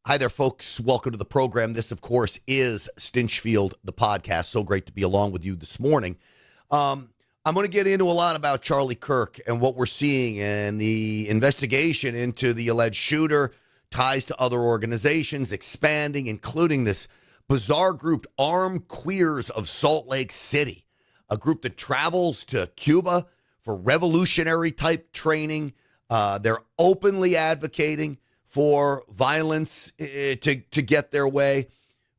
Hi there, folks. Welcome to the program. This, of course, is Stinchfield, the podcast. So great to be along with you this morning. I'm going to get into a lot about Charlie Kirk and what we're seeing and the investigation into the alleged shooter, ties to other organizations, expanding, including this bizarre group, Armed Queers of Salt Lake City, a group that travels to Cuba for revolutionary type training. They're openly advocating for violence to get their way.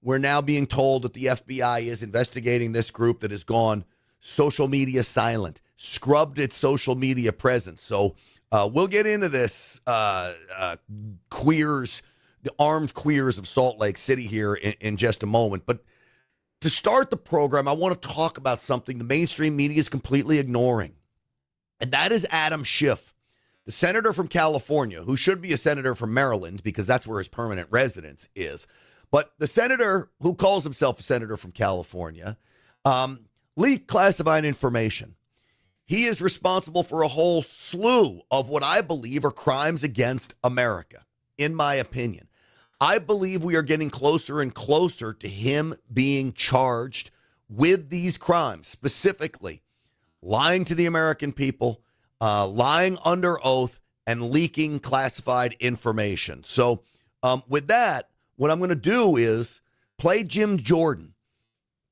We're now being told that the FBI is investigating this group that has gone social media silent, scrubbed its social media presence. So we'll get into this queers, the Armed Queers of Salt Lake City here in just a moment. But to start the program, I want to talk about something the mainstream media is completely ignoring, and that is Adam Schiff, the senator from California, who should be a senator from Maryland because that's where his permanent residence is. But the senator who calls himself a senator from California leaked classified information. He is responsible for a whole slew of what I believe are crimes against America, in my opinion. I believe we are getting closer and closer to him being charged with these crimes, specifically lying to the American people, lying under oath, and leaking classified information. So with that, what I'm going to do is play Jim Jordan.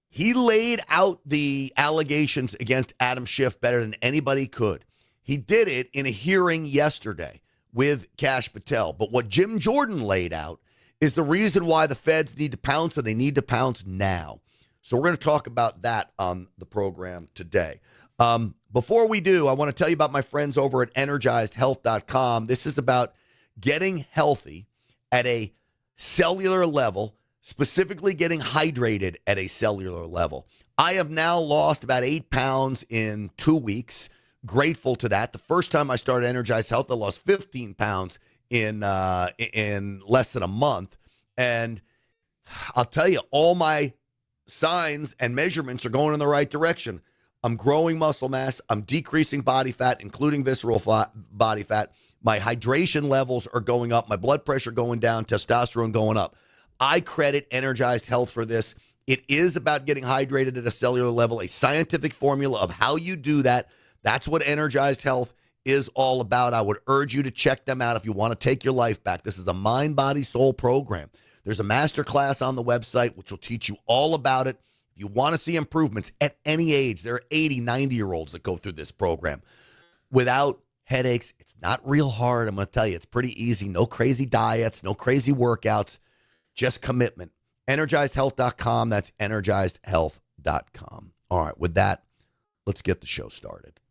He laid out the allegations against Adam Schiff better than anybody could. He did it in a hearing yesterday with Kash Patel. But what Jim Jordan laid out is the reason why the feds need to pounce, and they need to pounce now. So we're going to talk about that on the program today. Before we do, I want to tell you about my friends over at energizedhealth.com. This is about getting healthy at a cellular level, specifically getting hydrated at a cellular level. I have now lost about 8 pounds in 2 weeks. Grateful to that. The first time I started Energized Health, I lost 15 pounds in less than a month. And I'll tell you, all my signs and measurements are going in the right direction. I'm growing muscle mass. I'm decreasing body fat, including visceral body fat. My hydration levels are going up. My blood pressure going down. Testosterone going up. I credit Energized Health for this. It is about getting hydrated at a cellular level, a scientific formula of how you do that. That's what Energized Health is all about. I would urge you to check them out if you want to take your life back. This is a mind, body, soul program. There's a masterclass on the website which will teach you all about it. If you want to see improvements at any age, there are 80, 90-year-olds that go through this program without headaches. It's not real hard. I'm going to tell you, it's pretty easy. No crazy diets, no crazy workouts, just commitment. EnergizedHealth.com. That's EnergizedHealth.com. All right, with that, let's get the show started.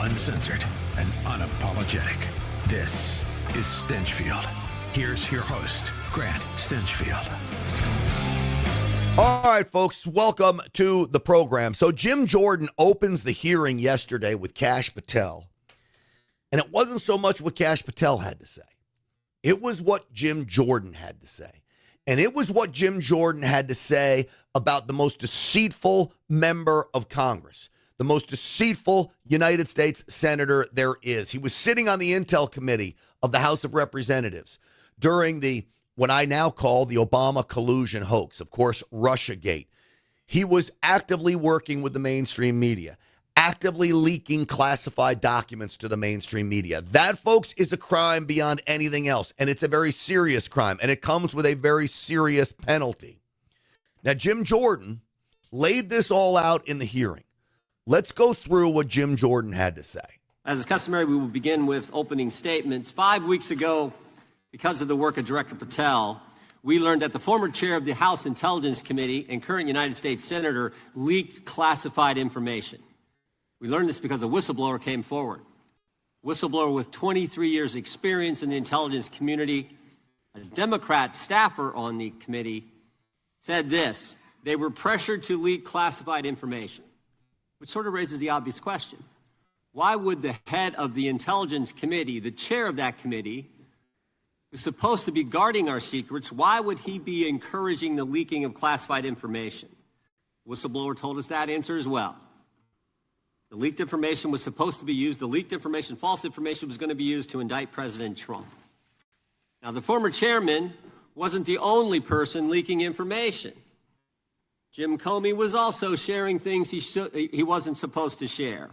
Uncensored and unapologetic. This is Stinchfield. Here's your host, Grant Stinchfield. All right, folks, welcome to the program. So Jim Jordan opens the hearing yesterday with Kash Patel, and it wasn't so much what Kash Patel had to say. It was what Jim Jordan had to say. And it was what Jim Jordan had to say about the most deceitful member of Congress, the most deceitful United States senator there is. He was sitting on the Intel Committee of the House of Representatives during the what I now call the Obama collusion hoax, of course, Russiagate. He was actively working with the mainstream media, actively leaking classified documents to the mainstream media. That, folks, is a crime beyond anything else, and it's a very serious crime, and it comes with a very serious penalty. Now, Jim Jordan laid this all out in the hearing. Let's go through what Jim Jordan had to say. As is customary, we will begin with opening statements. 5 weeks ago, because of the work of Director Patel, we learned that the former chair of the House Intelligence Committee and current United States Senator leaked classified information. We learned this because a whistleblower came forward. Whistleblower with 23 years experience in the intelligence community, a Democrat staffer on the committee, said this: they were pressured to leak classified information, which sort of raises the obvious question. Why would the head of the Intelligence Committee, the chair of that committee, who's supposed to be guarding our secrets, why would he be encouraging the leaking of classified information? Whistleblower told us that answer as well. The leaked information was supposed to be used, the leaked information, false information, was going to be used to indict President Trump. Now, the former chairman wasn't the only person leaking information. Jim Comey was also sharing things he wasn't supposed to share.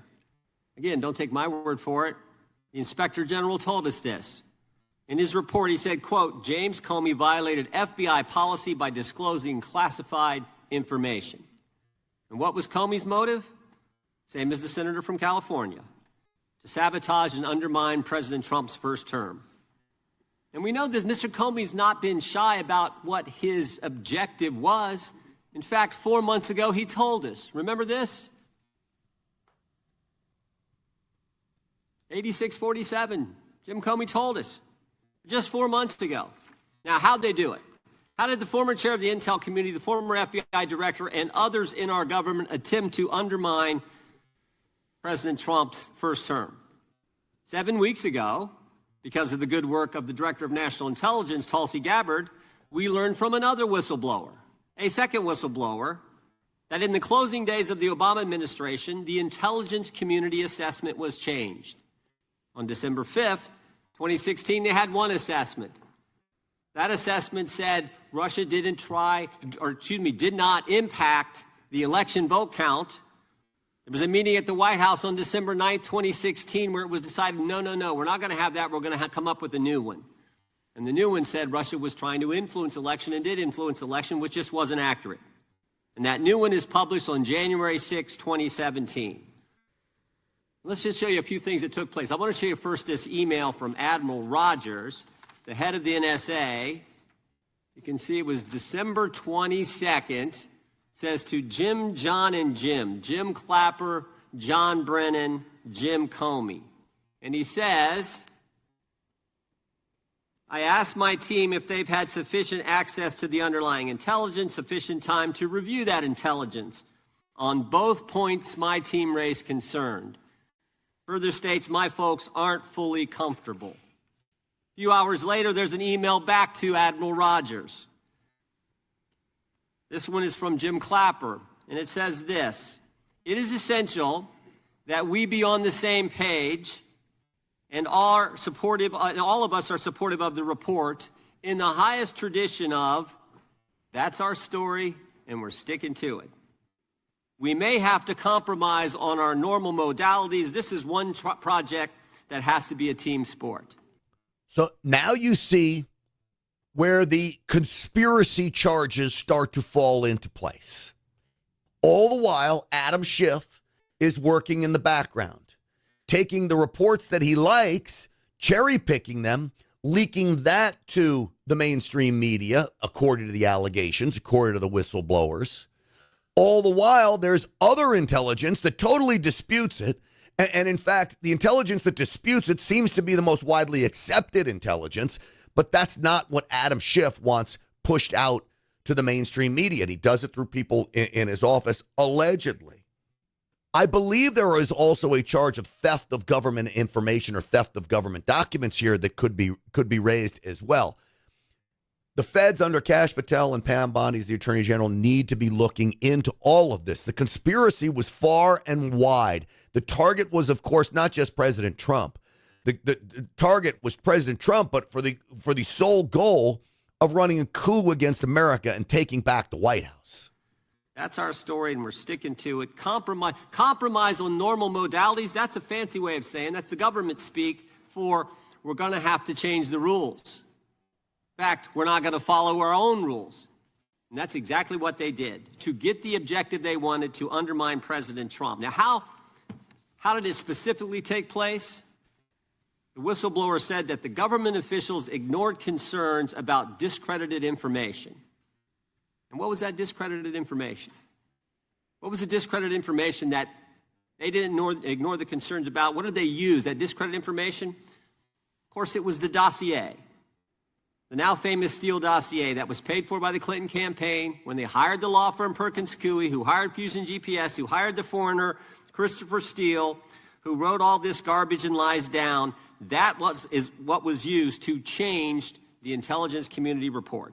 Again, don't take my word for it. The Inspector General told us this. In his report, he said, quote, James Comey violated FBI policy by disclosing classified information. And what was Comey's motive? Same as the senator from California, to sabotage and undermine President Trump's first term. And we know that Mr. Comey's not been shy about what his objective was. In fact, 4 months ago, he told us. Remember this? 8647. Jim Comey told us just 4 months ago. Now, how'd they do it? How did the former chair of the intel community, the former FBI director, and others in our government attempt to undermine President Trump's first term? 7 weeks ago, because of the good work of the Director of National Intelligence, Tulsi Gabbard, we learned from another whistleblower, a second whistleblower, that in the closing days of the Obama administration, the intelligence community assessment was changed. On December 5th, 2016, they had one assessment. That assessment said Russia did not impact the election vote count. There was a meeting at the White House on December 9th, 2016, where it was decided, no, we're not going to have that. We're going to come up with a new one. And the new one said Russia was trying to influence election and did influence election, which just wasn't accurate. And that new one is published on January 6, 2017. Let's just show you a few things that took place. I want to show you first this email from Admiral Rogers, the head of the NSA. You can see it was December 22nd. Says to Jim, John, and Jim Clapper, John Brennan, Jim Comey. And he says, I asked my team if they've had sufficient access to the underlying intelligence, sufficient time to review that intelligence. On both points, my team raised concern. Further states, my folks aren't fully comfortable. A few hours later, there's an email back to Admiral Rogers. This one is from Jim Clapper, and it says this: it is essential that we be on the same page and all of us are supportive of the report in the highest tradition of, that's our story and we're sticking to it. We may have to compromise on our normal modalities. This is one project that has to be a team sport. So now you see where the conspiracy charges start to fall into place. All the while, Adam Schiff is working in the background, taking the reports that he likes, cherry-picking them, leaking that to the mainstream media, according to the allegations, according to the whistleblowers. All the while, there's other intelligence that totally disputes it. And in fact, the intelligence that disputes it seems to be the most widely accepted intelligence. But that's not what Adam Schiff wants pushed out to the mainstream media. And he does it through people in his office, allegedly. I believe there is also a charge of theft of government information or theft of government documents here that could be raised as well. The feds under Kash Patel and Pam Bondi as the Attorney General need to be looking into all of this. The conspiracy was far and wide. The target was, of course, not just President Trump. The target was President Trump, but for the sole goal of running a coup against America and taking back the White House. That's our story, and we're sticking to it. Compromise on normal modalities, that's a fancy way of saying, that's the government speak for we're going to have to change the rules. In fact, we're not going to follow our own rules. And that's exactly what they did, to get the objective they wanted, to undermine President Trump. Now, how did it specifically take place? The whistleblower said that the government officials ignored concerns about discredited information. And what was that discredited information? What was the discredited information that they didn't ignore the concerns about? What did they use, that discredited information? Of course, it was the dossier. The now famous Steele dossier that was paid for by the Clinton campaign when they hired the law firm Perkins Coie, who hired Fusion GPS, who hired the foreigner Christopher Steele, who wrote all this garbage and lies down. That is what was used to change the intelligence community report.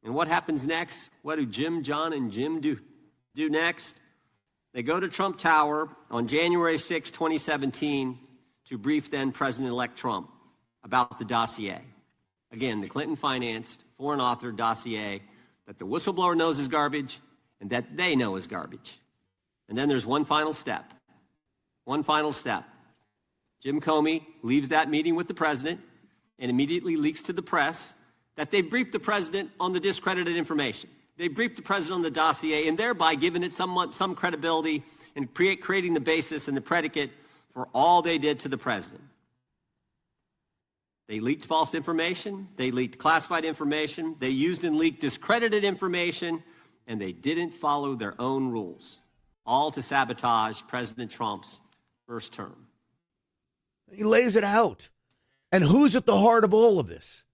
And what happens next? What do Jim, John, and Jim do next? They go to Trump Tower on January 6, 2017, to brief then President-elect Trump. about the dossier. Again, the Clinton-financed, foreign-authored dossier that the whistleblower knows is garbage and that they know is garbage. And then there's one final step. One final step. Jim Comey leaves that meeting with the president and immediately leaks to the press that they briefed the president on the discredited information. They briefed the president on the dossier and thereby giving it some credibility and creating the basis and the predicate for all they did to the president. They leaked false information, they leaked classified information, they used and leaked discredited information, and they didn't follow their own rules, all to sabotage President Trump's first term. He lays it out. And who's at the heart of all of this?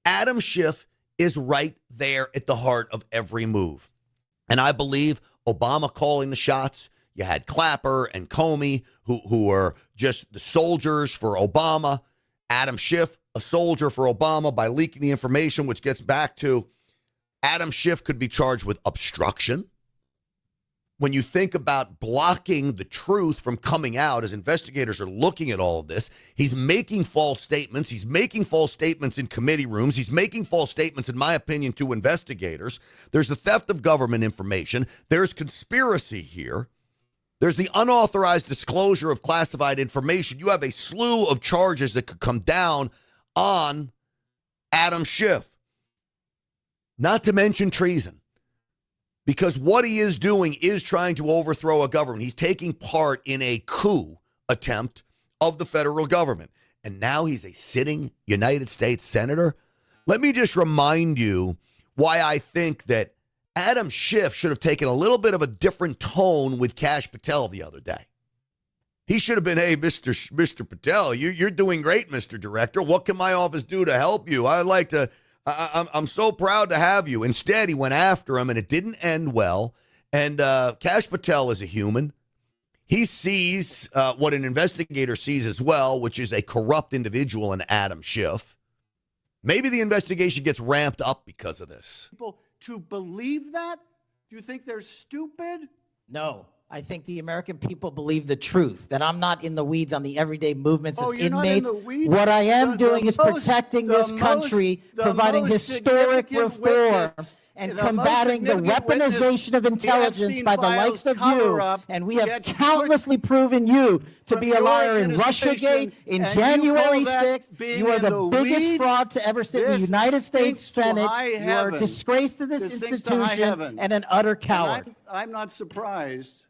Adam Schiff is right there at the heart of every move. And I believe Obama calling the shots. You had Clapper and Comey, who were just the soldiers for Obama. Adam Schiff, a soldier for Obama by leaking the information, which gets back to Adam Schiff could be charged with obstruction. When you think about blocking the truth from coming out as investigators are looking at all of this, he's making false statements. He's making false statements in committee rooms. He's making false statements, in my opinion, to investigators. There's the theft of government information. There's conspiracy here. There's the unauthorized disclosure of classified information. You have a slew of charges that could come down on Adam Schiff. Not to mention treason. Because what he is doing is trying to overthrow a government. He's taking part in a coup attempt of the federal government. And now he's a sitting United States senator. Let me just remind you why I think that Adam Schiff should have taken a little bit of a different tone with Kash Patel the other day. He should have been, hey, Mr. Patel, you're doing great, Mr. Director. What can my office do to help you? I'm so proud to have you. Instead, he went after him, and it didn't end well. And Kash Patel is a human. He sees what an investigator sees as well, which is a corrupt individual in Adam Schiff. Maybe the investigation gets ramped up because of this. People to believe that? Do you think they're stupid? No. I think the American people believe the truth, that I'm not in the weeds on the everyday movements of you're not in inmates. the weeds? What I am doing is most- protecting the this country, most- the providing most historic significant reform, witness- and the most combating the significant weaponization of witness, the intelligence Epstein by the files likes of you. cover-up And we have gets countlessly proven you to from be a your liar in administration, Russiagate, in and you January call that 6th. being You are in the the biggest weeds? fraud to ever sit in the This United States stinks to Senate. high You are a heaven. disgrace to this This stinks to high institution heaven. and an utter And coward. I'm not surprised.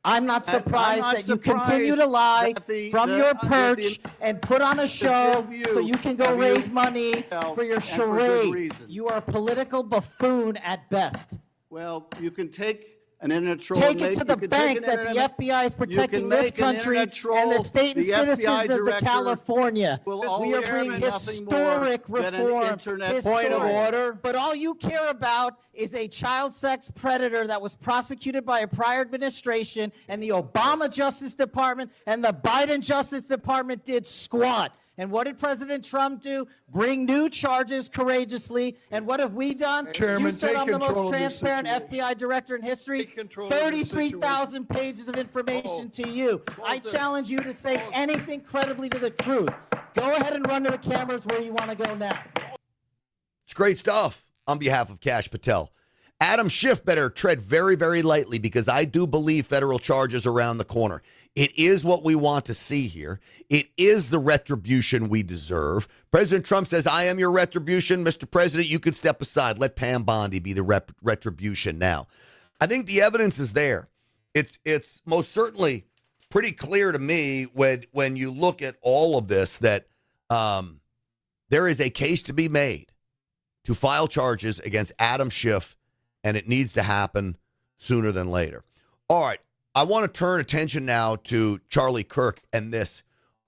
I'm not surprised not that you continue to surprised lie that from your perch and put on a show view so you can go of raise you money for your and for good charade. reason. You are a political buffoon at best. Well, you can take an internet troll. Take and it to you the can take bank an that the internet- FBI is you protecting can this make an country internet troll. and the state and The FBI citizens of the director California. will We always are bringing have nothing more historic than an reform. internet Point of troll. order. But all you care about is a child sex predator that was prosecuted by a prior administration, and the Obama Justice Department and the Biden Justice Department did squat. And what did President Trump do? Bring new charges courageously. And what have we done? Chairman, You said take I'm the control most of this transparent situation. FBI director in history. Take control of this 33,000 pages of information to you. I challenge you to say anything credibly to the truth. Go ahead and run to the cameras where you want to go now. It's great stuff on behalf of Kash Patel. Adam Schiff better tread very, very lightly because I do believe federal charges around the corner. It is what we want to see here. It is the retribution we deserve. President Trump says, I am your retribution. Mr. President, you can step aside. Let Pam Bondi be the retribution now. I think the evidence is there. It's most certainly pretty clear to me when you look at all of this that there is a case to be made to file charges against Adam Schiff, and it needs to happen sooner than later. All right, I want to turn attention now to Charlie Kirk and this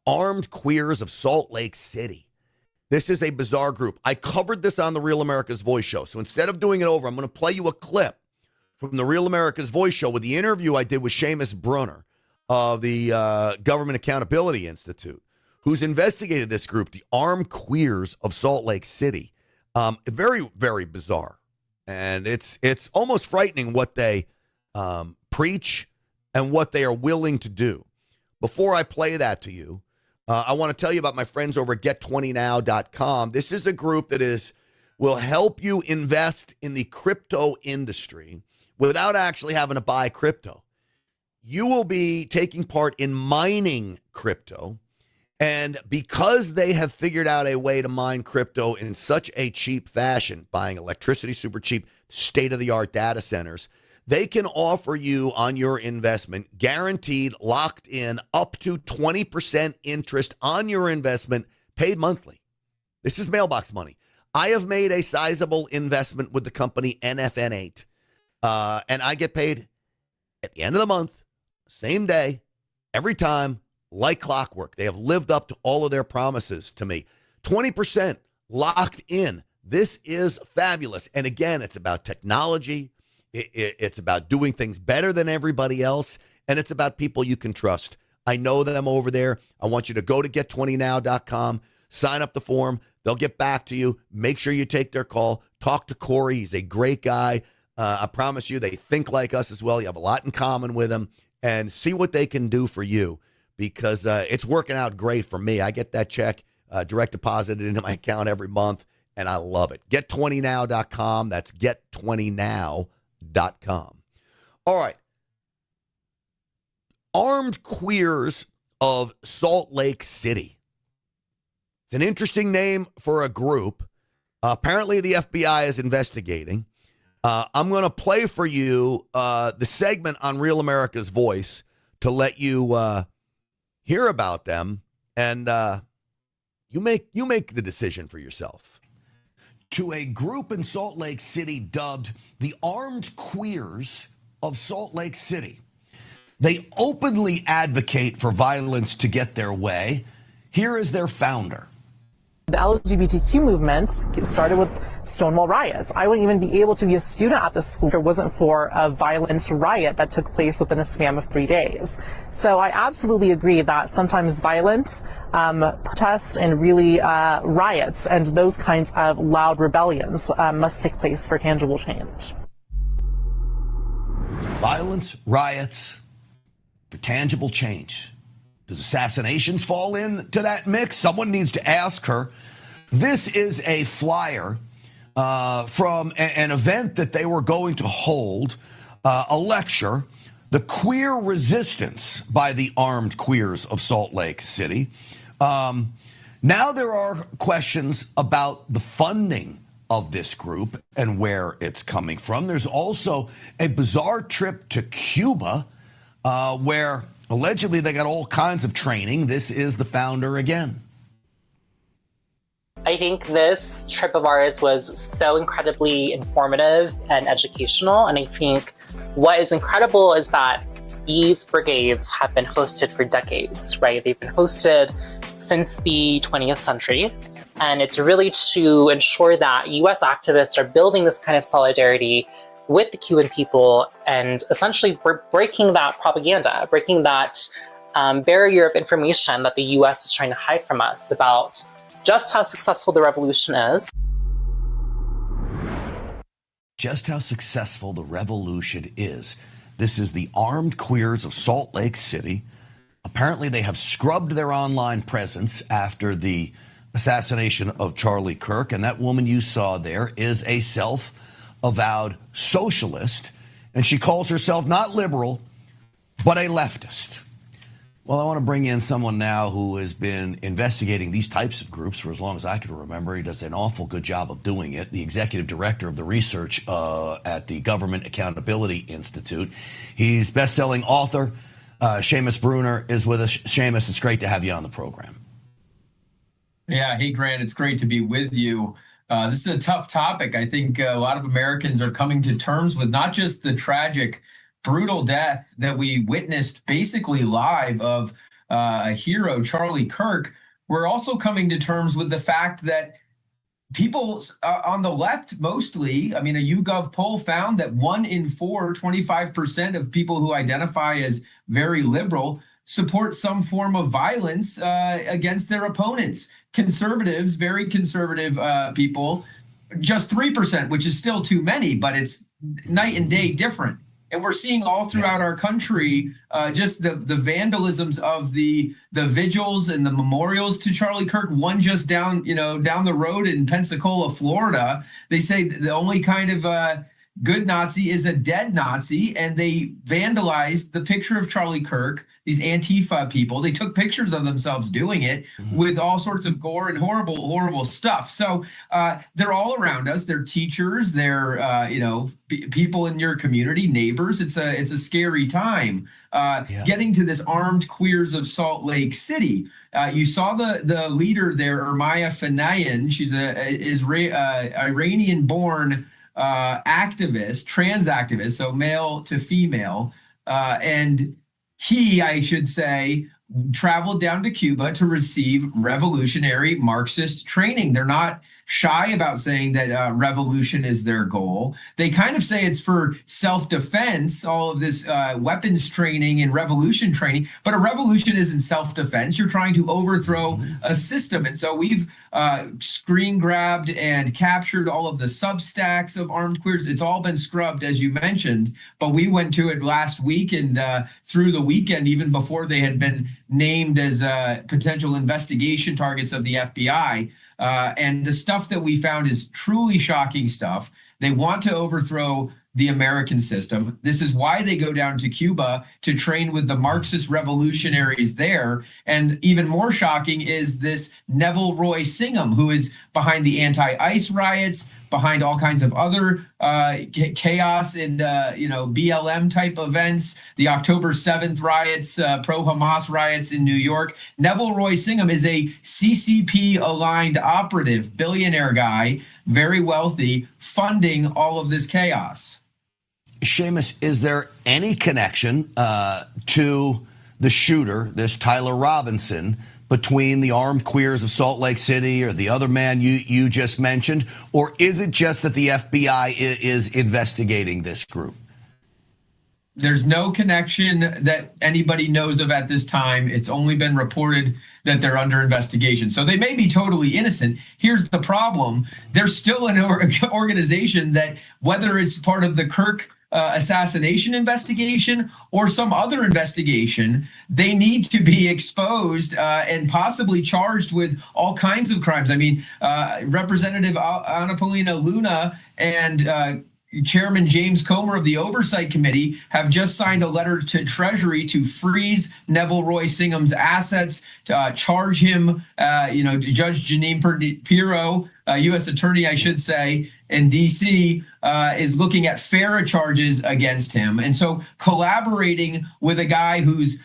Armed Queers of Salt Lake City. This is a bizarre group. I covered this on the Real America's Voice show, so instead of doing it over, I'm going to play you a clip from the Real America's Voice show with the interview I did with Seamus Brunner of the Government Accountability Institute, who's investigated this group, the Armed Queers of Salt Lake City. Very, very bizarre. And it's almost frightening what they preach and what they are willing to do. Before I play that to you, I want to tell you about my friends over at get20now.com. This is a group that will help you invest in the crypto industry without actually having to buy crypto. You will be taking part in mining crypto. And because they have figured out a way to mine crypto in such a cheap fashion, buying electricity super cheap, state-of-the-art data centers, they can offer you on your investment guaranteed, locked in, up to 20% interest on your investment paid monthly. This is mailbox money. I have made a sizable investment with the company NFN8, and I get paid at the end of the month, same day, every time, like clockwork. They have lived up to all of their promises to me. 20% locked in. This is fabulous. And again, it's about technology. It's about doing things better than everybody else, and it's about people you can trust. I know them over there. I want you to go to get20now.com, sign up the form. They'll get back to you. Make sure you take their call. Talk to Corey. He's a great guy. I promise you, they think like us as well. You have a lot in common with them, and see what they can do for you, because it's working out great for me. I get that check direct deposited into my account every month, and I love it. Get20now.com. That's get20now.com. All right. Armed Queers of Salt Lake City. It's an interesting name for a group. Apparently, the FBI is investigating. I'm going to play for you the segment on Real America's Voice to let you hear about them, and you make the decision for yourself. To a group in Salt Lake City dubbed the Armed Queers of Salt Lake City. They openly advocate for violence to get their way. Here is their founder. The LGBTQ movement started with Stonewall riots. I wouldn't even be able to be a student at this school if it wasn't for a violent riot that took place within a span of 3 days. So I absolutely agree that sometimes violent protests and really riots and those kinds of loud rebellions must take place for tangible change. Violence, riots, for tangible change. Does assassinations fall into that mix? Someone needs to ask her. This is a flyer from an event that they were going to hold, a lecture, The Queer Resistance by the Armed Queers of Salt Lake City. Now there are questions about the funding of this group and where it's coming from. There's also a bizarre trip to Cuba where allegedly they got all kinds of training. This is the founder again. I think this trip of ours was so incredibly informative and educational. And I think what is incredible is that these brigades have been hosted for decades, right? They've been hosted since the 20th century. And it's really to ensure that U.S. activists are building this kind of solidarity with the Cuban people, and essentially we're breaking that propaganda, breaking that barrier of information that the U.S. is trying to hide from us about just how successful the revolution is. Just how successful the revolution is. This is the Armed Queers of Salt Lake City. Apparently they have scrubbed their online presence after the assassination of Charlie Kirk, and that woman you saw there is a self-avowed socialist, and she calls herself not liberal, but a leftist. Well, I want to bring in someone now who has been investigating these types of groups for as long as I can remember. He does an awful good job of doing it. The executive director of the research at the Government Accountability Institute. He's best-selling author. Seamus Bruner is with us. Seamus, it's great to have you on the program. Yeah. Hey, Grant, it's great to be with you. This is a tough topic. I think a lot of Americans are coming to terms with not just the tragic, brutal death that we witnessed basically live of a hero, Charlie Kirk. We're also coming to terms with the fact that people on the left mostly, I mean, a YouGov poll found that 1 in 4, 25% of people who identify as very liberal support some form of violence against their opponents. Conservatives, very conservative people, just 3%, which is still too many, but it's night and day different. And we're seeing all throughout our country just the vandalisms of the vigils and the memorials to Charlie Kirk. One just down the road in Pensacola, Florida. They say the only kind of good Nazi is a dead Nazi, and they vandalized the picture of Charlie Kirk, these Antifa people. They took pictures of themselves doing it with all sorts of gore and horrible stuff. So they're all around us. They're teachers. They're people in your community, neighbors. It's a scary time. Getting to this armed queers of Salt Lake City. You saw the leader there, Ermaya Fanayan. She's a Iranian-born activist, trans activist, so male to female, and he, I should say, traveled down to Cuba to receive revolutionary Marxist training. They're not shy about saying that revolution is their goal. They kind of say it's for self-defense, all of this weapons training and revolution training, but a revolution isn't self-defense. You're trying to overthrow a system. And so we've screen grabbed and captured all of the substacks of armed queers. It's all been scrubbed, as you mentioned, but we went to it last week and through the weekend, even before they had been named as potential investigation targets of the FBI. And the stuff that we found is truly shocking stuff. They want to overthrow the American system. This is why they go down to Cuba to train with the Marxist revolutionaries there. And even more shocking is this Neville Roy Singham, who is behind the anti-ICE riots, behind all kinds of other chaos and BLM type events, the October 7th riots, pro-Hamas riots in New York. Neville Roy Singham is a CCP-aligned operative, billionaire guy, very wealthy, funding all of this chaos. Seamus, is there any connection to the shooter, this Tyler Robinson, between the armed queers of Salt Lake City or the other man you just mentioned? Or is it just that the FBI is investigating this group? There's no connection that anybody knows of at this time. It's only been reported that they're under investigation. So they may be totally innocent. Here's the problem. There's still an organization that, whether it's part of the Kirk assassination investigation or some other investigation, they need to be exposed and possibly charged with all kinds of crimes. I mean, Representative Ana Paulina Luna and Chairman James Comer of the Oversight Committee have just signed a letter to Treasury to freeze Neville Roy Singham's assets, to charge him, Judge Janine Pirro, U.S. Attorney, I should say, in D.C., is looking at fairer charges against him. And so collaborating with a guy who's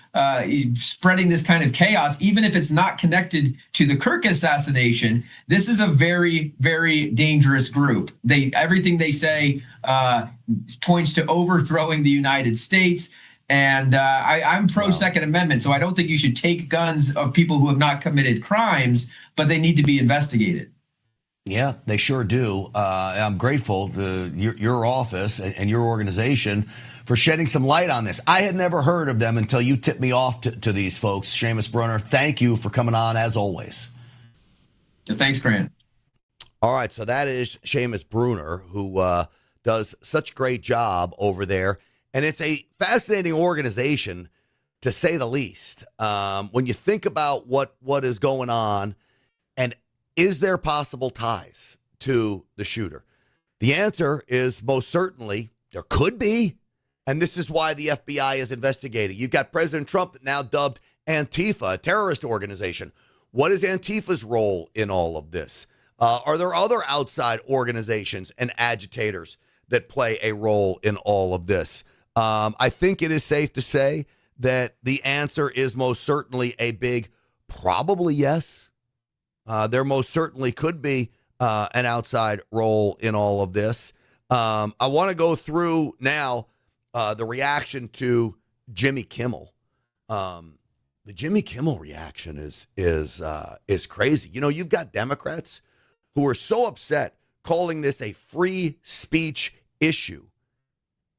spreading this kind of chaos, even if it's not connected to the Kirk assassination, this is a very, very dangerous group. Everything they say points to overthrowing the United States. And I'm pro Second Amendment, so I don't think you should take guns of people who have not committed crimes, but they need to be investigated. Yeah, they sure do. I'm grateful to your office and your organization for shedding some light on this. I had never heard of them until you tipped me off to these folks. Seamus Brunner, thank you for coming on as always. Thanks, Grant. All right, so that is Seamus Brunner, who does such a great job over there. And it's a fascinating organization, to say the least. When you think about what is going on, and is there possible ties to the shooter? The answer is most certainly there could be, and this is why the FBI is investigating. You've got President Trump that now dubbed Antifa a terrorist organization. What is Antifa's role in all of this? Are there other outside organizations and agitators that play a role in all of this? I think it is safe to say that the answer is most certainly a big probably yes. There most certainly could be an outside role in all of this. I want to go through now the reaction to Jimmy Kimmel. The Jimmy Kimmel reaction is crazy. You know, you've got Democrats who are so upset, calling this a free speech issue.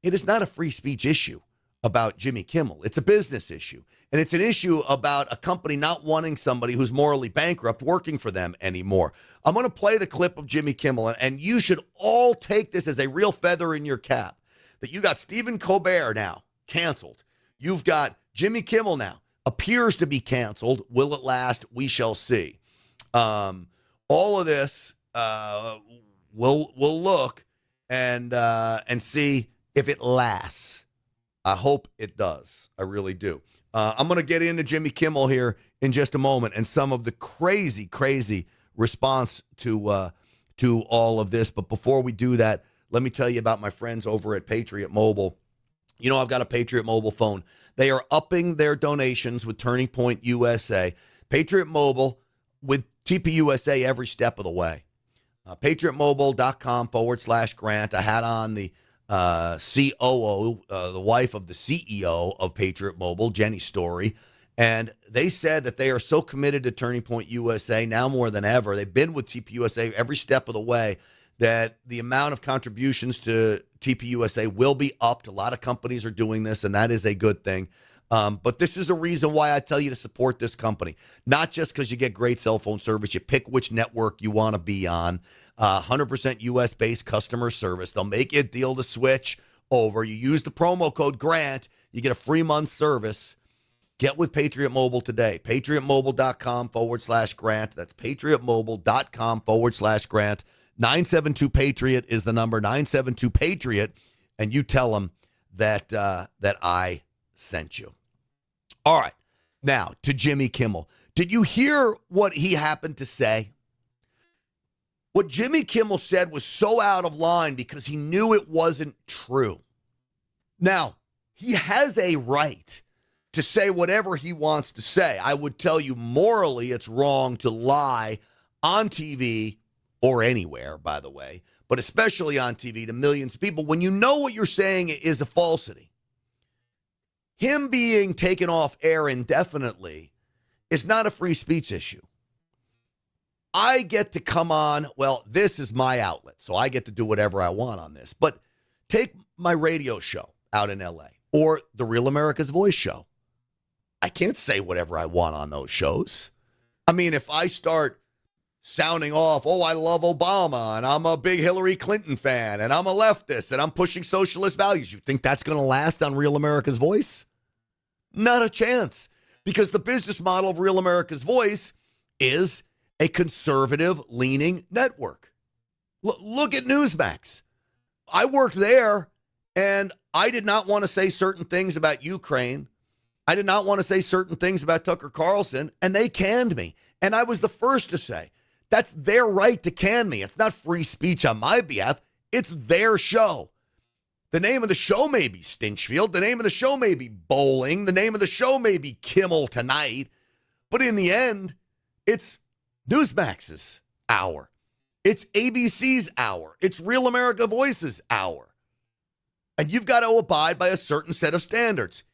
It is not a free speech issue about Jimmy Kimmel. It's a business issue. And it's an issue about a company not wanting somebody who's morally bankrupt working for them anymore. I'm going to play the clip of Jimmy Kimmel, and you should all take this as a real feather in your cap. that you got Stephen Colbert now canceled. You've got Jimmy Kimmel now appears to be canceled. Will it last? We shall see. All of this, we'll look and see if it lasts. I hope it does. I really do. I'm going to get into Jimmy Kimmel here in just a moment and some of the crazy response to all of this. But before we do that, let me tell you about my friends over at Patriot Mobile. You know, I've got a Patriot Mobile phone. They are upping their donations with Turning Point USA. Patriot Mobile with TPUSA every step of the way. PatriotMobile.com/Grant. I had on the COO, the wife of the CEO of Patriot Mobile, Jenny Story, and they said that they are so committed to Turning Point USA now more than ever. They've been with TPUSA every step of the way, that the amount of contributions to TPUSA will be upped. A lot of companies are doing this, and that is a good thing. But this is a reason why I tell you to support this company. Not just because you get great cell phone service. You pick which network you want to be on. 100% U.S.-based customer service. They'll make you a deal to switch over. You use the promo code GRANT. You get a free month service. Get with Patriot Mobile today. PatriotMobile.com/Grant. That's PatriotMobile.com/Grant. 972-PATRIOT is the number, 972-PATRIOT, and you tell them that I sent you. All right, now to Jimmy Kimmel. Did you hear what he happened to say? What Jimmy Kimmel said was so out of line because he knew it wasn't true. Now, he has a right to say whatever he wants to say. I would tell you morally it's wrong to lie on TV or anywhere, by the way, but especially on TV to millions of people when you know what you're saying is a falsity. Him being taken off air indefinitely is not a free speech issue. I get to come on, well, this is my outlet, so I get to do whatever I want on this. But take my radio show out in L.A. or the Real America's Voice show. I can't say whatever I want on those shows. I mean, if I start sounding off, oh, I love Obama, and I'm a big Hillary Clinton fan, and I'm a leftist, and I'm pushing socialist values, you think that's going to last on Real America's Voice? Not a chance. Because the business model of Real America's Voice is a conservative-leaning network. Look at Newsmax. I worked there, and I did not want to say certain things about Ukraine. I did not want to say certain things about Tucker Carlson, and they canned me. And I was the first to say, that's their right to can me. It's not free speech on my behalf. It's their show. The name of the show may be Stinchfield. The name of the show may be Bowling. The name of the show may be Kimmel Tonight. But in the end, it's Newsmax's hour. It's ABC's hour. It's Real America Voice's hour. And you've got to abide by a certain set of standards.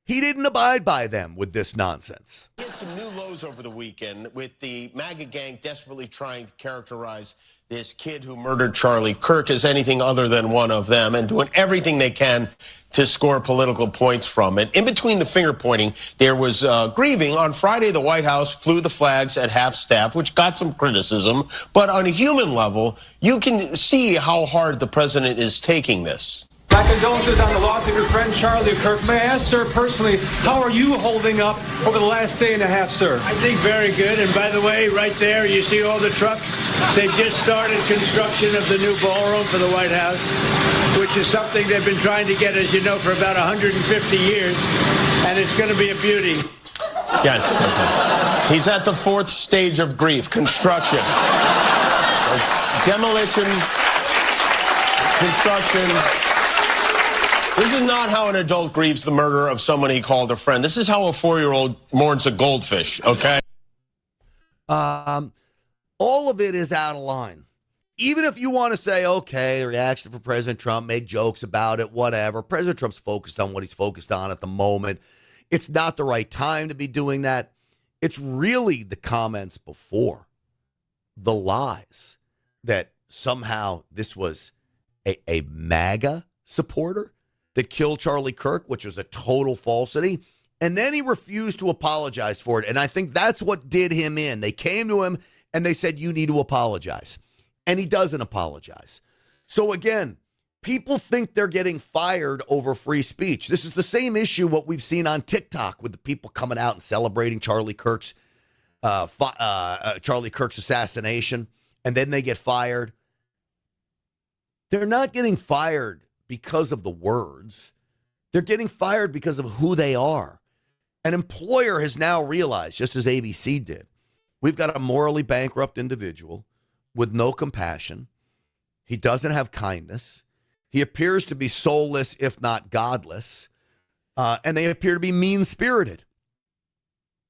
He didn't abide by them with this nonsense. We had some new lows over the weekend with the MAGA gang desperately trying to characterize this kid who murdered Charlie Kirk as anything other than one of them and doing everything they can to score political points from it. In between the finger pointing, there was grieving. On Friday, the White House flew the flags at half staff, which got some criticism. But on a human level, you can see how hard the president is taking this. My condolences on the loss of your friend Charlie Kirk. May I ask, sir, personally, how are you holding up over the last day and a half, sir? I think very good. And by the way, right there, you see all the trucks? They just started construction of the new ballroom for the White House, which is something they've been trying to get, as you know, for about 150 years. And it's going to be a beauty. Yes. He's at the fourth stage of grief, construction. Demolition, construction. This is not how an adult grieves the murder of someone he called a friend. This is how a 4-year-old mourns a goldfish, okay? All of it is out of line. Even if you want to say, okay, reaction for President Trump, make jokes about it, whatever. President Trump's focused on what he's focused on at the moment. It's not the right time to be doing that. It's really the comments before, the lies, that somehow this was a MAGA supporter that killed Charlie Kirk, which was a total falsity. And then he refused to apologize for it. And I think that's what did him in. They came to him and they said, you need to apologize. And he doesn't apologize. So again, People think they're getting fired over free speech. This is the same issue what we've seen on TikTok with the people coming out and celebrating Charlie Kirk's assassination, and then they get fired. They're not getting fired because of the words. They're getting fired because of who they are. An employer has now realized, just as ABC did, we've got a morally bankrupt individual with no compassion. He doesn't have kindness. He appears to be soulless, if not godless. And they appear to be mean-spirited.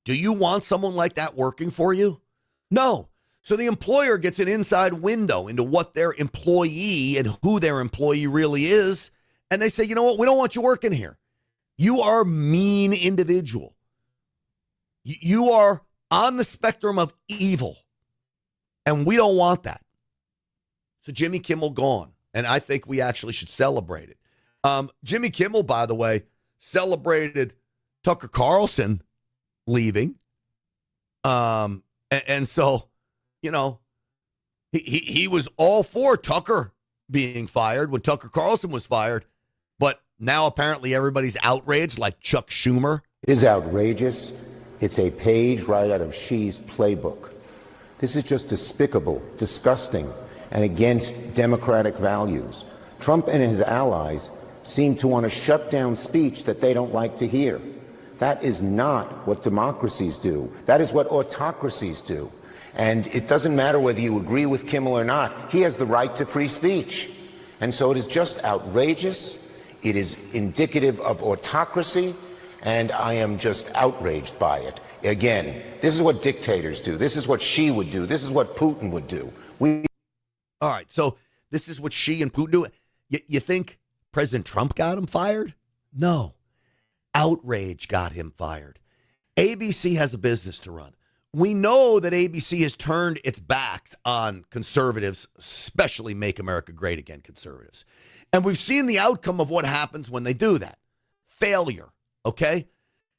Do you want someone like that working for you? No. So the employer gets an inside window into what their employee and who their employee really is. And they say, you know what? We don't want you working here. You are a mean individual. You are on the spectrum of evil. And we don't want that. So Jimmy Kimmel gone. And I think we actually should celebrate it. Jimmy Kimmel, by the way, celebrated Tucker Carlson leaving. And so, you know, he was all for Tucker being fired when Tucker Carlson was fired. But now apparently everybody's outraged, like Chuck Schumer. It is outrageous. It's a page right out of Xi's playbook. This is just despicable, disgusting, and against democratic values. Trump and his allies seem to want to shut down speech that they don't like to hear. That is not what democracies do. That is what autocracies do. And it doesn't matter whether you agree with Kimmel or not. He has the right to free speech. And so it is just outrageous. It is indicative of autocracy. And I am just outraged by it. Again, this is what dictators do. This is what Xi would do. This is what Putin would do. All right, so this is what Xi and Putin do. You think President Trump got him fired? No. Outrage got him fired. ABC has a business to run. We know that ABC has turned its backs on conservatives, especially Make America Great Again conservatives. And we've seen the outcome of what happens when they do that. Failure, okay?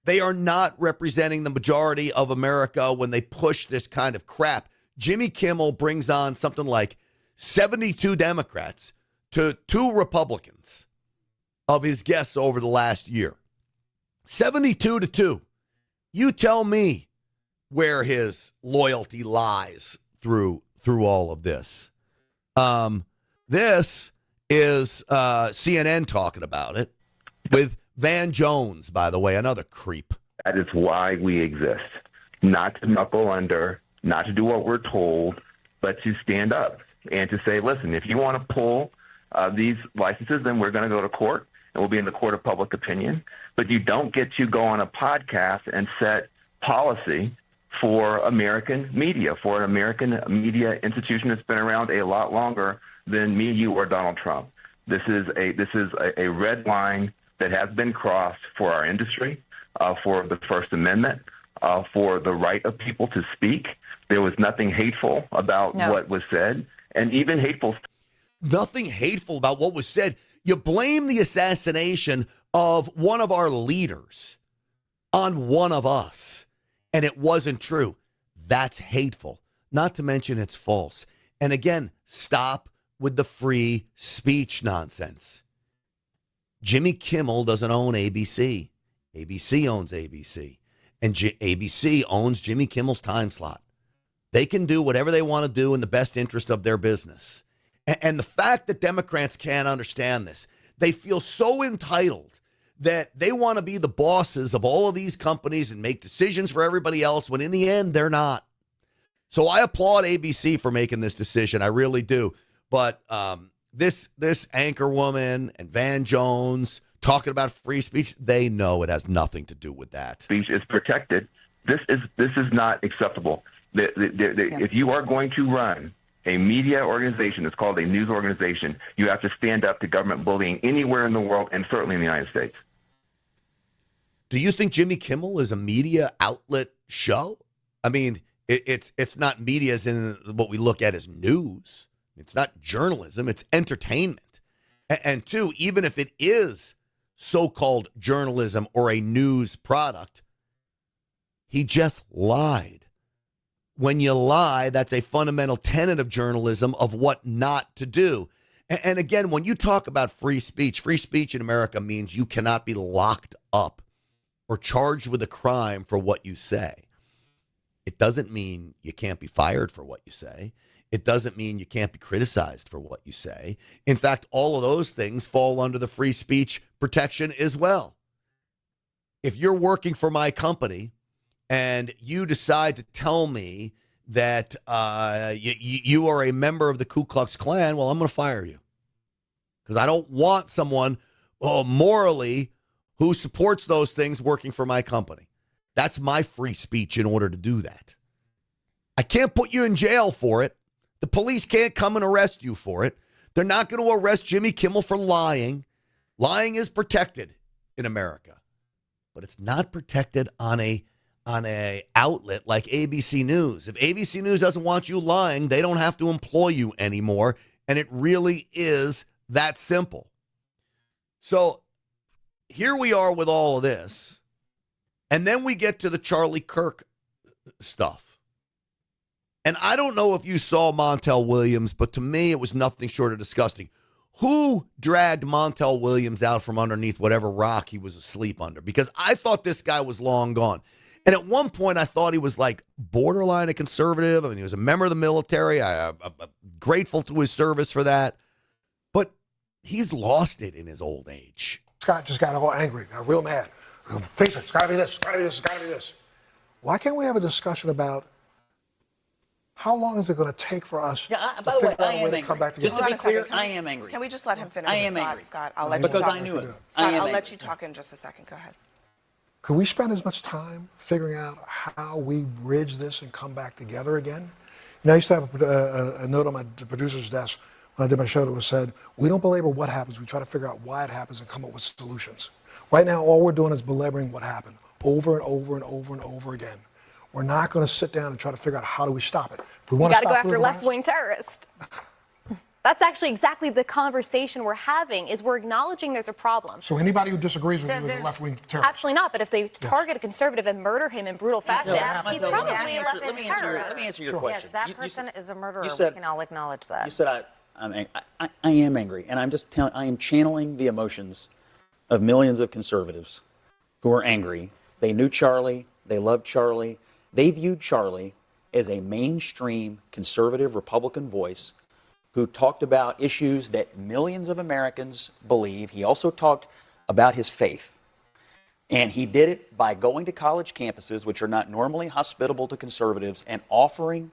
They are not representing the majority of America when they push this kind of crap. Jimmy Kimmel brings on something like 72 Democrats to 2 Republicans of his guests over the last year. 72 to 2. You tell me where his loyalty lies through all of this. This is CNN talking about it with Van Jones, by the way, another creep. That is why we exist. Not to knuckle under, not to do what we're told, but to stand up and to say, listen, if you want to pull these licenses, then we're going to go to court, and we'll be in the court of public opinion. But you don't get to go on a podcast and set policy for American media, for an American media institution that's been around a lot longer than me, you, or Donald Trump. This is a red line that has been crossed for our industry, for the First Amendment, for the right of people to speak. There was nothing hateful about what was said, and even hateful. Nothing hateful about what was said. You blame the assassination of one of our leaders on one of us, and it wasn't true. That's hateful, not to mention it's false. And again, stop with the free speech nonsense. Jimmy Kimmel doesn't own ABC. ABC owns ABC. And ABC owns Jimmy Kimmel's time slot. They can do whatever they want to do in the best interest of their business. And the fact that Democrats can't understand this, they feel so entitled that they want to be the bosses of all of these companies and make decisions for everybody else, when in the end, they're not. So I applaud ABC for making this decision. I really do. But this anchor woman and Van Jones talking about free speech, they know it has nothing to do with that. Speech is protected. This is not acceptable. If you are going to run a media organization, it's called a news organization, you have to stand up to government bullying anywhere in the world, and certainly in the United States. Do you think Jimmy Kimmel is a media outlet show? I mean, it's not media as in what we look at as news. It's not journalism. It's entertainment. And two, even if it is so-called journalism or a news product, he just lied. When you lie, that's a fundamental tenet of journalism of what not to do. And again, when you talk about free speech in America means you cannot be locked up or charged with a crime for what you say. It doesn't mean you can't be fired for what you say. It doesn't mean you can't be criticized for what you say. In fact, all of those things fall under the free speech protection as well. If you're working for my company and you decide to tell me that you are a member of the Ku Klux Klan, well, I'm going to fire you. Because I don't want someone morally who supports those things working for my company. That's my free speech in order to do that. I can't put you in jail for it. The police can't come and arrest you for it. They're not going to arrest Jimmy Kimmel for lying. Lying is protected in America, but it's not protected on a outlet like ABC News. If ABC News doesn't want you lying, they don't have to employ you anymore, and it really is that simple. So here we are with all of this, and then we get to the Charlie Kirk stuff. And I don't know if you saw Montel Williams, but to me it was nothing short of disgusting. Who dragged Montel Williams out from underneath whatever rock he was asleep under? Because I thought this guy was long gone. And at one point, I thought he was like borderline a conservative. I mean, he was a member of the military. I'm grateful to his service for that. But he's lost it in his old age. Scott just got all angry, got real mad. Face it, it's got to be this, it's got to be this, it's got to be this. Why can't we have a discussion about how long is it going to take for us to figure out a way to come back together? Just to be clear, I am angry. Can we just let him finish his thought, Scott? I'll let you talk. Because I knew it. Scott, I'll let you talk in just a second. Go ahead. Could we spend as much time figuring out how we bridge this and come back together again? You know, I used to have a note on my producer's desk when I did my show that was said, we don't belabor what happens, we try to figure out why it happens and come up with solutions. Right now, all we're doing is belaboring what happened over and over and over and over again. We're not going to sit down and try to figure out how do we stop it. If we want to go after left-wing terrorists. That's actually exactly the conversation we're having, is we're acknowledging there's a problem. So anybody who disagrees with you is a left-wing terrorist? Absolutely not, but if they target a conservative and murder him in brutal fashion, he's probably a left-wing terrorist. Let me answer your question. Yes, that person is a murderer. You said, we can all acknowledge that. You said I am angry, and I'm just telling. I am channeling the emotions of millions of conservatives who are angry. They knew Charlie. They loved Charlie. They viewed Charlie as a mainstream conservative Republican voice who talked about issues that millions of Americans believe. He also talked about his faith. And he did it by going to college campuses, which are not normally hospitable to conservatives, and offering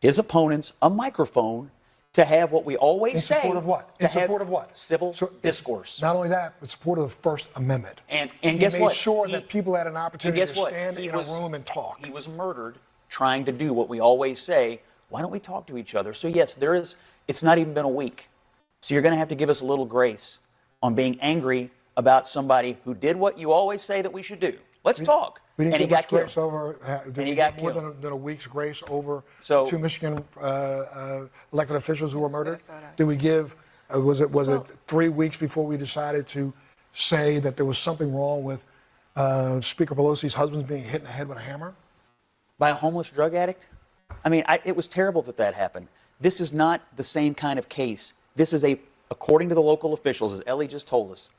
his opponents a microphone to have what we always say. In support of what? In support of what? Civil discourse. Not only that, but support of the First Amendment. And He guess what? made sure that people had an opportunity to stand in a room and talk. He was murdered trying to do what we always say. Why don't we talk to each other? So yes, it's not even been a week. So you're going to have to give us a little grace on being angry about somebody who did what you always say that we should do. Let's talk. We didn't and he give got much killed. grace over. And he got more killed. than a week's grace over two Michigan elected officials who were murdered. Did we give? Was it 3 weeks before we decided to say that there was something wrong with Speaker Pelosi's husband being hit in the head with a hammer? By a homeless drug addict? I mean, it was terrible that happened. This is not the same kind of case. This is according to the local officials, as Ellie just told us,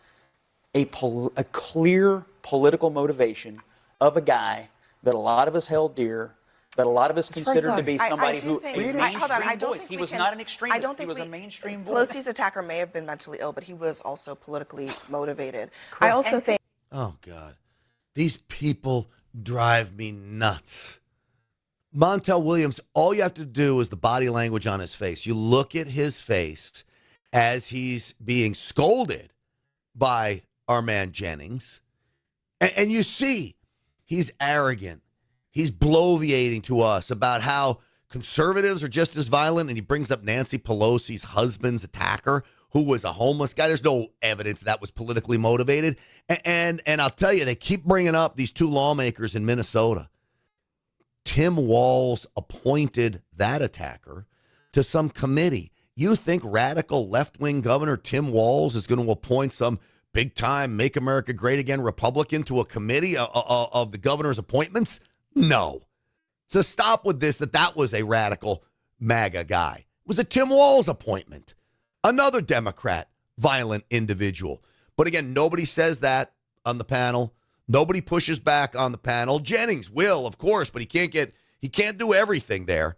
a clear political motivation of a guy that a lot of us held dear, that a lot of us considered to be somebody who a mainstream voice. He was not an extremist. He was a mainstream voice. Pelosi's attacker may have been mentally ill, but he was also politically motivated. I also think. Oh, God. These people drive me nuts. Montel Williams, all you have to do is the body language on his face. You look at his face as he's being scolded by our man Jennings, and you see he's arrogant. He's bloviating to us about how conservatives are just as violent, and he brings up Nancy Pelosi's husband's attacker, who was a homeless guy. There's no evidence that was politically motivated. And I'll tell you, they keep bringing up these two lawmakers in Minnesota. Tim Walz appointed that attacker to some committee. You think radical left-wing Governor Tim Walz is going to appoint some big-time Make America Great Again Republican to a committee of the governor's appointments? No. So stop with this, that was a radical MAGA guy. It was a Tim Walz appointment. another Democrat, violent individual. But again, nobody says that on the panel. Nobody pushes back on the panel. Jennings will, of course, but he can't do everything there.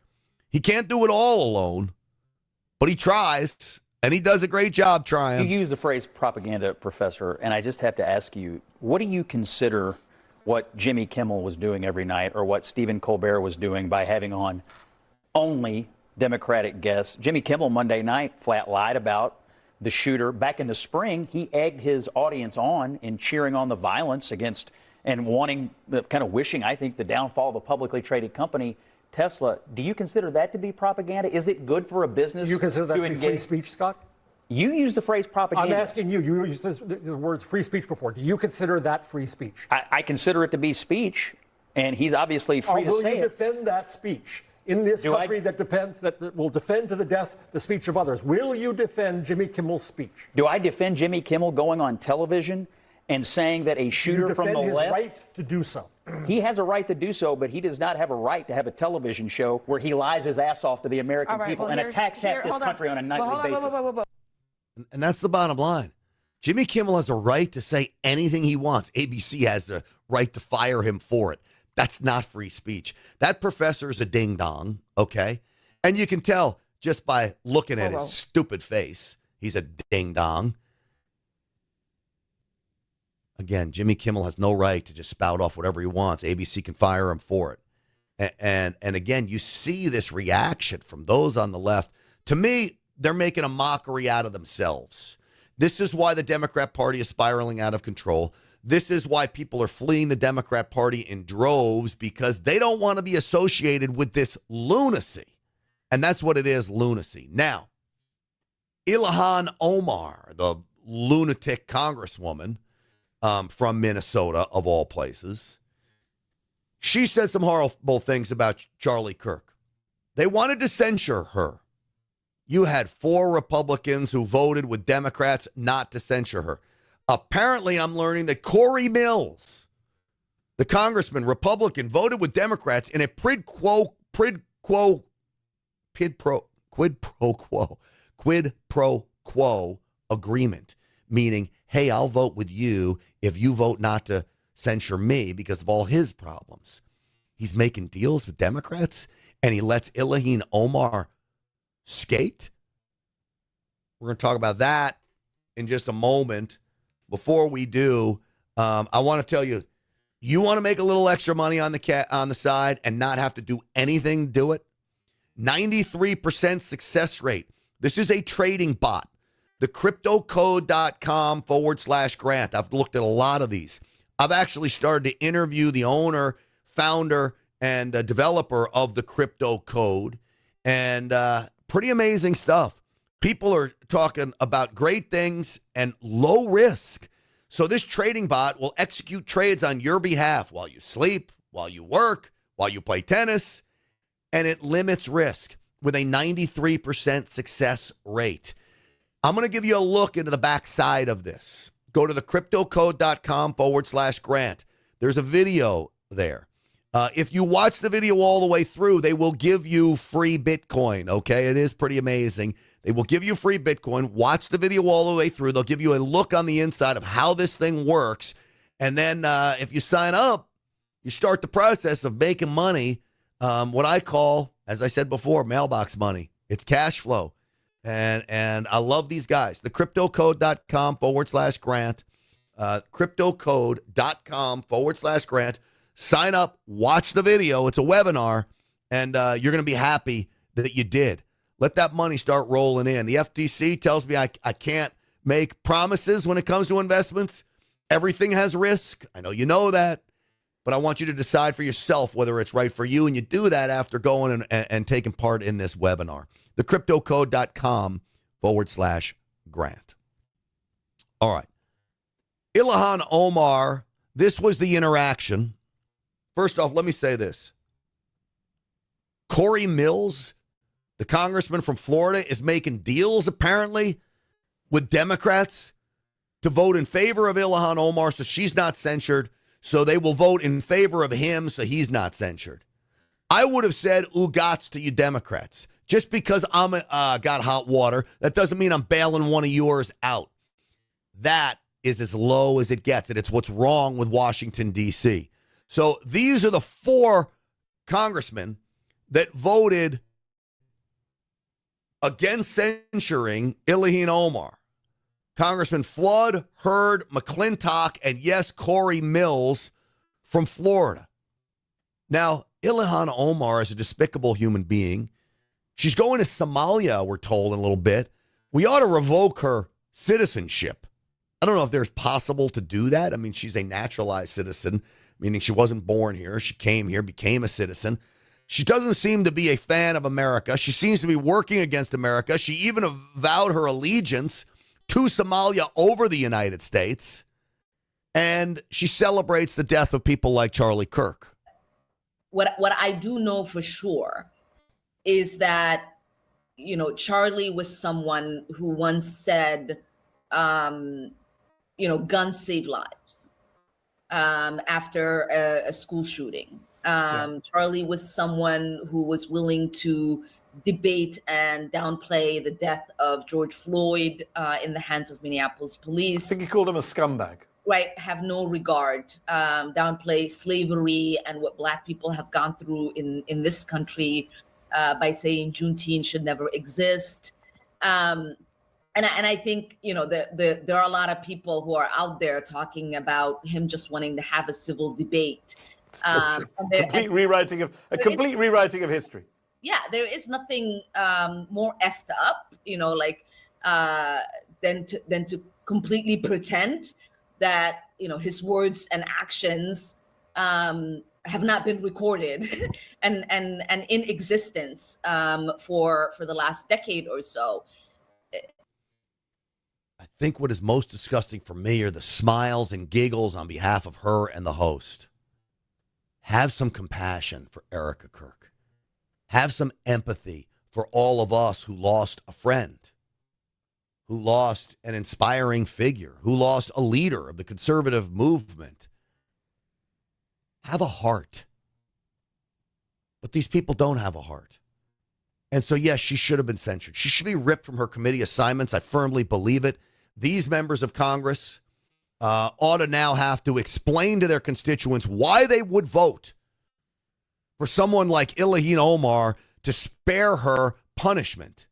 He can't do it all alone, but he tries, and he does a great job trying. You use the phrase propaganda, Professor, and I just have to ask you, what do you consider what Jimmy Kimmel was doing every night or what Stephen Colbert was doing by having on only Democratic guests? Jimmy Kimmel Monday night flat lied about the shooter. Back in the spring, he egged his audience on in cheering on the violence against and wanting, kind of wishing, I think, the downfall of a publicly traded company, Tesla. Do you consider that to be propaganda? Is it good for a business? Do you consider that to be free speech, Scott? You use the phrase propaganda. I'm asking you. You used the words free speech before. Do you consider that free speech? I consider it to be speech, and he's obviously free to say it. Will you defend that speech in this country that will defend to the death the speech of others? Will you defend Jimmy Kimmel's speech? Do I defend Jimmy Kimmel going on television and saying that a shooter from the left? Do you defend his right to do so? He has a right to do so, but he does not have a right to have a television show where he lies his ass off to the American people and attacks half this country on a nightly basis. And that's the bottom line. Jimmy Kimmel has a right to say anything he wants. ABC has the right to fire him for it. That's not free speech. That professor is a ding-dong, okay? And you can tell just by looking at his stupid face. He's a ding-dong. Again, Jimmy Kimmel has no right to just spout off whatever he wants. ABC can fire him for it. And again, you see this reaction from those on the left. To me, they're making a mockery out of themselves. This is why the Democrat Party is spiraling out of control. This is why people are fleeing the Democrat Party in droves, because they don't want to be associated with this lunacy. And that's what it is, lunacy. Now, Ilhan Omar, the lunatic congresswoman from Minnesota, of all places, she said some horrible things about Charlie Kirk. They wanted to censure her. You had 4 Republicans who voted with Democrats not to censure her. Apparently, I'm learning that Corey Mills, the congressman, Republican, voted with Democrats in a quid pro quo agreement, meaning, hey, I'll vote with you if you vote not to censure me because of all his problems. He's making deals with Democrats, and he lets Ilhan Omar skate. We're going to talk about that in just a moment. Before we do, I want to tell you, you want to make a little extra money on the side and not have to do anything to do it? 93% success rate. This is a trading bot. The cryptocode.com/Grant. I've looked at a lot of these. I've actually started to interview the owner, founder, and developer of the Crypto Code. And pretty amazing stuff. People are talking about great things and low risk. So this trading bot will execute trades on your behalf while you sleep, while you work, while you play tennis, and it limits risk with a 93% success rate. I'm going to give you a look into the backside of this. Go to the cryptocode.com/Grant. There's a video there. If you watch the video all the way through, they will give you free Bitcoin, okay? It is pretty amazing. They will give you free Bitcoin. Watch the video all the way through. They'll give you a look on the inside of how this thing works. And then if you sign up, you start the process of making money, what I call, as I said before, mailbox money. It's cash flow. And I love these guys. The cryptocode.com/Grant. Cryptocode.com/Grant. Sign up, watch the video. It's a webinar, and you're going to be happy that you did. Let that money start rolling in. The FTC tells me I can't make promises when it comes to investments. Everything has risk. I know you know that, but I want you to decide for yourself whether it's right for you, and you do that after going and taking part in this webinar. Thecryptocode.com/Grant. All right. Ilhan Omar, this was the interaction. First off, let me say this. Corey Mills, the congressman from Florida, is making deals, apparently, with Democrats to vote in favor of Ilhan Omar so she's not censured, so they will vote in favor of him so he's not censured. I would have said, ugats to you Democrats. Just because I'm got hot water, that doesn't mean I'm bailing one of yours out. That is as low as it gets, and it's what's wrong with Washington, D.C. So these are the 4 congressmen that voted against censuring Ilhan Omar. Congressman Flood, Hurd, McClintock, and yes, Corey Mills from Florida. Now, Ilhan Omar is a despicable human being. She's going to Somalia, we're told, in a little bit. We ought to revoke her citizenship. I don't know if there's possible to do that. I mean, she's a naturalized citizen, meaning she wasn't born here. She came here, became a citizen. She doesn't seem to be a fan of America. She seems to be working against America. She even avowed her allegiance to Somalia over the United States. And she celebrates the death of people like Charlie Kirk. What I do know for sure is that, you know, Charlie was someone who once said, you know, guns save lives after a school shooting. Charlie was someone who was willing to debate and downplay the death of George Floyd in the hands of Minneapolis police. I think he called him a scumbag. Right, have no regard, downplay slavery and what Black people have gone through in this country by saying Juneteenth should never exist. And I think, you know, there are a lot of people who are out there talking about him just wanting to have a civil debate. Complete rewriting of history. Yeah, there is nothing more effed up, you know, like than to completely pretend that, you know, his words and actions have not been recorded and in existence for the last decade or so. I think what is most disgusting for me are the smiles and giggles on behalf of her and the host. Have some compassion for Erica Kirk. Have some empathy for all of us who lost a friend, who lost an inspiring figure, who lost a leader of the conservative movement. Have a heart. But these people don't have a heart. And so, yes, she should have been censured. She should be ripped from her committee assignments. I firmly believe it. These members of Congress ought to now have to explain to their constituents why they would vote for someone like Ilhan Omar to spare her punishment.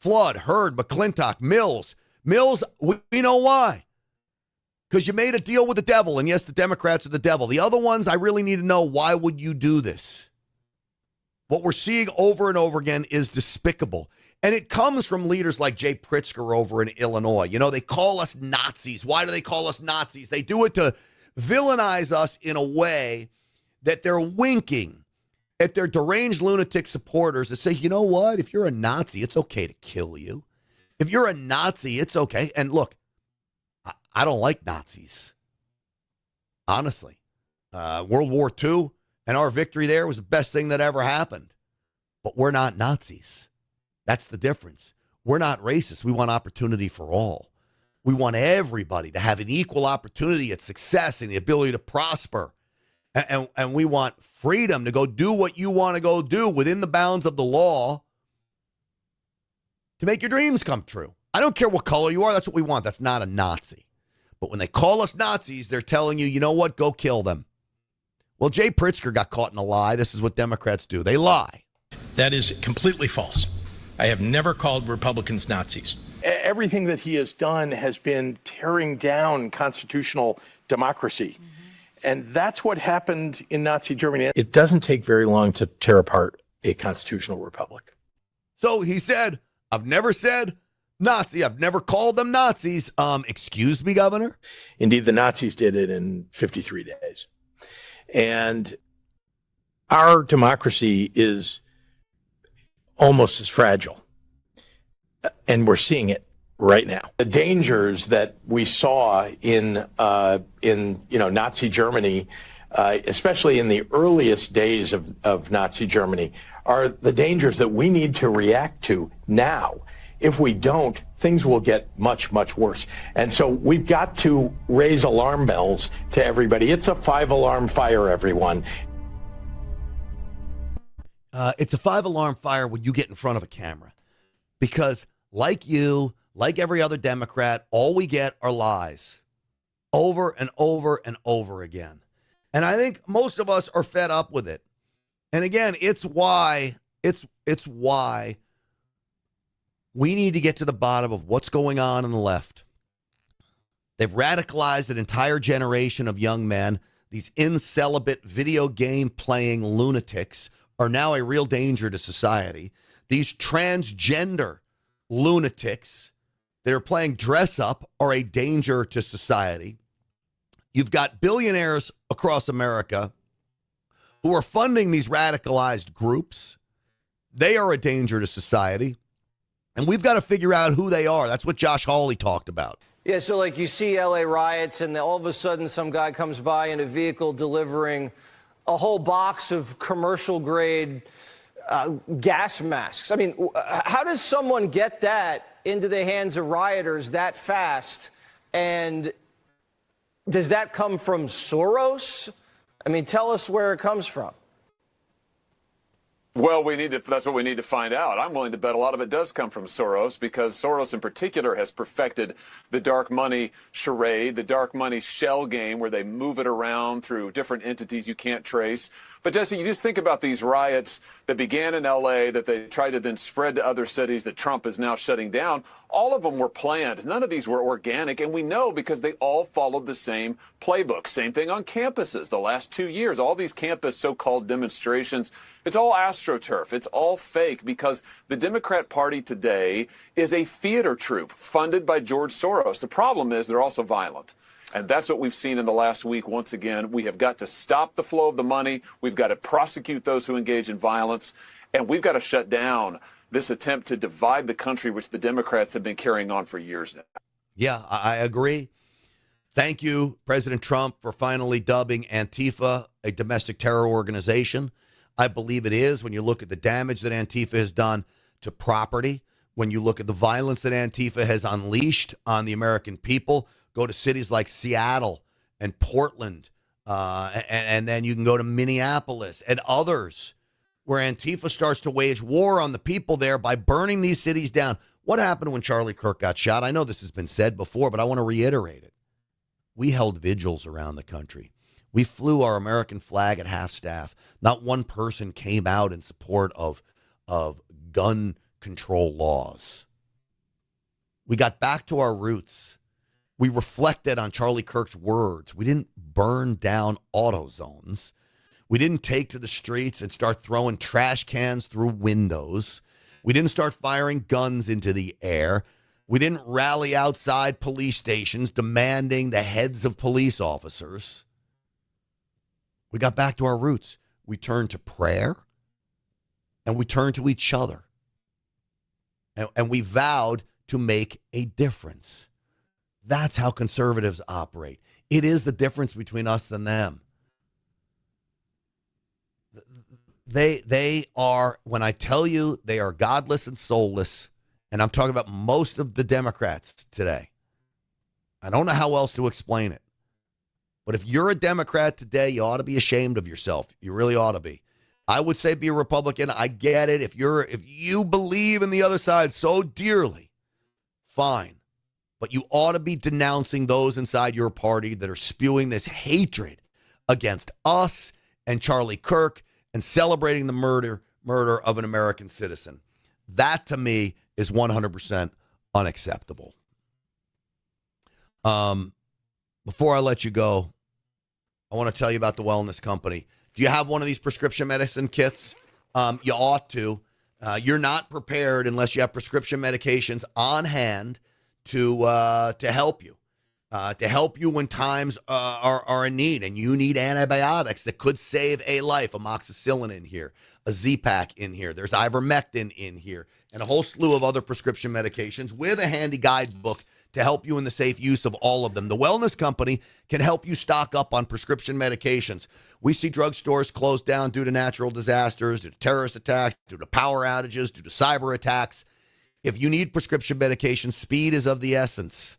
Flood, Hurd, McClintock, Mills. Mills, we know why. Because you made a deal with the devil, and yes, the Democrats are the devil. The other ones, I really need to know, why would you do this? What we're seeing over and over again is despicable. And it comes from leaders like Jay Pritzker over in Illinois. You know, they call us Nazis. Why do they call us Nazis? They do it to villainize us in a way that they're winking at their deranged lunatic supporters that say, you know what? If you're a Nazi, it's okay to kill you. If you're a Nazi, it's okay. And look, I don't like Nazis. Honestly. World War II and our victory there was the best thing that ever happened. But we're not Nazis. That's the difference. We're not racist. We want opportunity for all. We want everybody to have an equal opportunity at success and the ability to prosper. And we want freedom to go do what you want to go do within the bounds of the law to make your dreams come true. I don't care what color you are. That's what we want. That's not a Nazi. But when they call us Nazis, they're telling you, you know what? Go kill them. Well, Jay Pritzker got caught in a lie. This is what Democrats do. They lie. That is completely false. I have never called Republicans Nazis. Everything that he has done has been tearing down constitutional democracy. And that's what happened in Nazi Germany. It doesn't take very long to tear apart a constitutional republic. So he said, I've never said Nazi. I've never called them Nazis. Excuse me, Governor? Indeed, the Nazis did it in 53 days. And our democracy is almost as fragile. And we're seeing it right now. The dangers that we saw in Nazi Germany, especially in the earliest days of Nazi Germany, are the dangers that we need to react to now. If we don't, things will get much, much worse. And so we've got to raise alarm bells to everybody. It's a 5-alarm fire, everyone. It's a 5-alarm fire when you get in front of a camera. Because like you, like every other Democrat, all we get are lies over and over and over again. And I think most of us are fed up with it. And again, it's why we need to get to the bottom of what's going on the left. They've radicalized an entire generation of young men. These incelibate video game playing lunatics are now a real danger to society. These transgender lunatics that are playing dress up are a danger to society. You've got billionaires across America who are funding these radicalized groups. They are a danger to society. And we've got to figure out who they are. That's what Josh Hawley talked about. Yeah, so like you see LA riots and all of a sudden some guy comes by in a vehicle delivering a whole box of commercial grade gas masks. I mean, how does someone get that into the hands of rioters that fast? And does that come from Soros? I mean, tell us where it comes from. Well, that's what we need to find out. I'm willing to bet a lot of it does come from Soros, because Soros in particular has perfected the dark money charade, the dark money shell game where they move it around through different entities you can't trace. But Jesse, you just think about these riots that began in L.A., that they tried to then spread to other cities that Trump is now shutting down. All of them were planned. None of these were organic. And we know because they all followed the same playbook. Same thing on campuses the last 2 years. All these campus so-called demonstrations, it's all AstroTurf. It's all fake, because the Democrat Party today is a theater troupe funded by George Soros. The problem is they're also violent. And that's what we've seen in the last week. Once again, we have got to stop the flow of the money. We've got to prosecute those who engage in violence. And we've got to shut down this attempt to divide the country, which the Democrats have been carrying on for years now. Yeah, I agree. Thank you, President Trump, for finally dubbing Antifa a domestic terror organization. I believe it is when you look at the damage that Antifa has done to property, when you look at the violence that Antifa has unleashed on the American people. Go to cities like Seattle and Portland, and then you can go to Minneapolis and others where Antifa starts to wage war on the people there by burning these cities down. What happened when Charlie Kirk got shot? I know this has been said before, but I want to reiterate it. We held vigils around the country. We flew our American flag at half-staff. Not one person came out in support of gun control laws. We got back to our roots. We reflected on Charlie Kirk's words. We didn't burn down auto zones. We didn't take to the streets and start throwing trash cans through windows. We didn't start firing guns into the air. We didn't rally outside police stations demanding the heads of police officers. We got back to our roots. We turned to prayer, and we turned to each other. And we vowed to make a difference. That's how conservatives operate. It is the difference between us and them. They are, when I tell you they are godless and soulless, and I'm talking about most of the Democrats today. I don't know how else to explain it. But if you're a Democrat today, you ought to be ashamed of yourself. You really ought to be. I would say be a Republican. I get it. If you believe in the other side so dearly, fine. But you ought to be denouncing those inside your party that are spewing this hatred against us and Charlie Kirk and celebrating the murder of an American citizen. That, to me, is 100% unacceptable. Before I let you go, I want to tell you about the Wellness Company. Do you have one of these prescription medicine kits? You ought to. You're not prepared unless you have prescription medications on hand to help you. To help you when times are in need and you need antibiotics that could save a life. Amoxicillin in here, a Z-Pak in here. There's ivermectin in here, and a whole slew of other prescription medications with a handy guidebook to help you in the safe use of all of them. The Wellness Company can help you stock up on prescription medications. We see drugstores closed down due to natural disasters, due to terrorist attacks, due to power outages, due to cyber attacks. If you need prescription medication, speed is of the essence.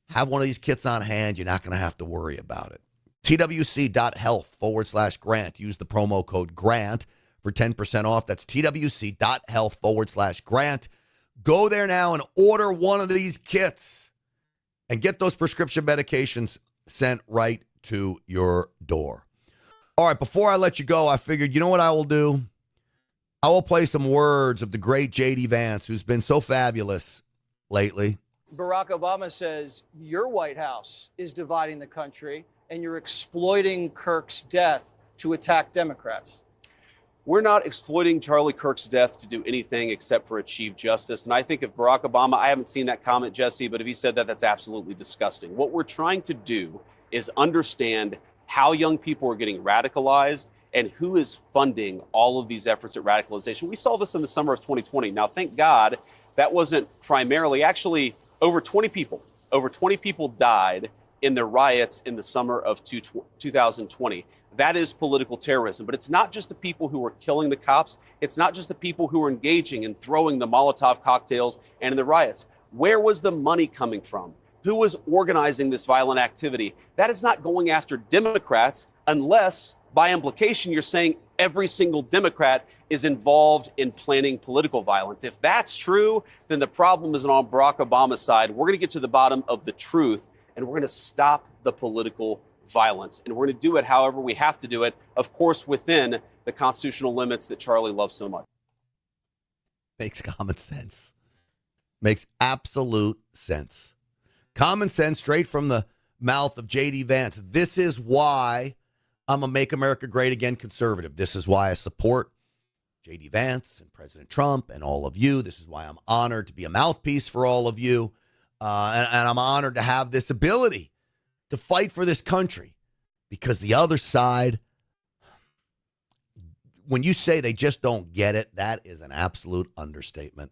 Have one of these kits on hand. You're not going to have to worry about it. TWC.health/grant. Use the promo code GRANT for 10% off. That's twc.health/grant. Go there now and order one of these kits and get those prescription medications sent right to your door. All right, before I let you go, I figured, you know what I will do? I will play some words of the great J.D. Vance, who's been so fabulous lately. Barack Obama says your White House is dividing the country and you're exploiting Kirk's death to attack Democrats. We're not exploiting Charlie Kirk's death to do anything except for achieve justice. And I think if Barack Obama, I haven't seen that comment, Jesse, but if he said that, that's absolutely disgusting. What we're trying to do is understand how young people are getting radicalized and who is funding all of these efforts at radicalization. We saw this in the summer of 2020. Now, thank God that wasn't primarily, actually, over 20 people died in the riots in the summer of 2020. That is political terrorism. But it's not just the people who are killing the cops. It's not just the people who are engaging in throwing the Molotov cocktails and in the riots. Where was the money coming from? Who was organizing this violent activity? That is not going after Democrats unless, by implication, you're saying every single Democrat is involved in planning political violence. If that's true, then the problem isn't on Barack Obama's side. We're going to get to the bottom of the truth, and we're going to stop the political violence. And we're going to do it however we have to do it, of course, within the constitutional limits that Charlie loves so much. Makes common sense. Makes absolute sense. Common sense straight from the mouth of J.D. Vance. This is why I'm a Make America Great Again conservative. This is why I support J.D. Vance and President Trump and all of you. This is why I'm honored to be a mouthpiece for all of you. And I'm honored to have this ability to fight for this country, because the other side, when you say they just don't get it, that is an absolute understatement.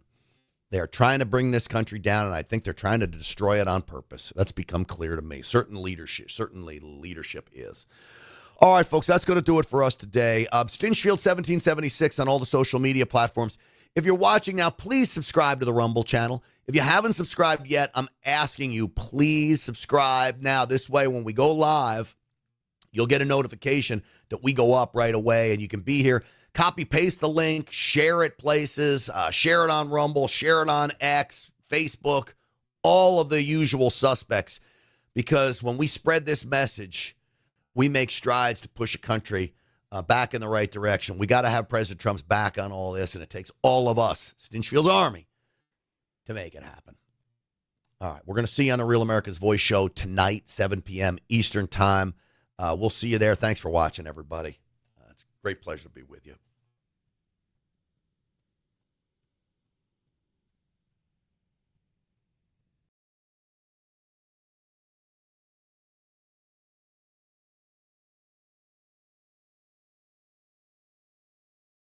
They're trying to bring this country down, and I think they're trying to destroy it on purpose. That's become clear to me. Certainly leadership is. All right, folks, that's going to do it for us today. Stinchfield 1776 on all the social media platforms. If you're watching now, please subscribe to the Rumble channel. If you haven't subscribed yet, I'm asking you, please subscribe now. This way, when we go live, you'll get a notification that we go up right away, and you can be here. Copy, paste the link, share it places, share it on Rumble, share it on X, Facebook, all of the usual suspects. Because when we spread this message, we make strides to push a country back in the right direction. We got to have President Trump's back on all this, and it takes all of us, Stinchfield's Army, to make it happen. All right, we're going to see you on the Real America's Voice show tonight, 7 p.m. Eastern Time. We'll see you there. Thanks for watching, everybody. It's a great pleasure to be with you.